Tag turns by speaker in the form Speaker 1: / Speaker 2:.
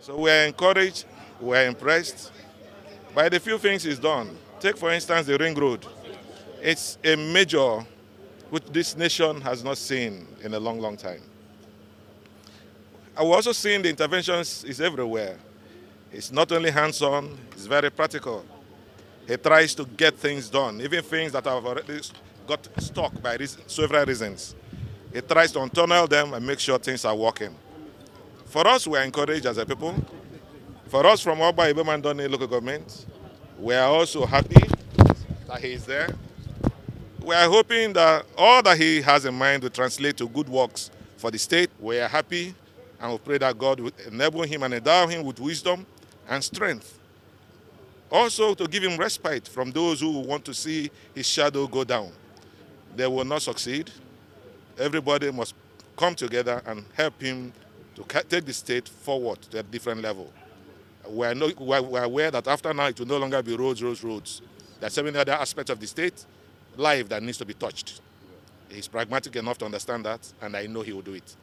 Speaker 1: So we're encouraged, we're impressed by the few things he's done. Take, for instance, the ring road. It's a major which this nation has not seen in a long, long time. We're also seeing the interventions is everywhere. It's not only hands-on, it's very practical. He tries to get things done, even things that have already got stuck by several reasons. He tries to untunnel them and make sure things are working. For us, we are encouraged as a people. For us from Oba of Ogba local government, we are also happy that he is there. We are hoping that all that he has in mind will translate to good works for the state. We are happy and we pray that God will enable him and endow him with wisdom and strength. Also to give him respite from those who want to see his shadow go down. They will not succeed. Everybody must come together and help him to take the state forward to a different level. We are aware that after now it will no longer be roads. There are so many other aspects of the state life that needs to be touched. He's pragmatic enough to understand that, and I know he will do it.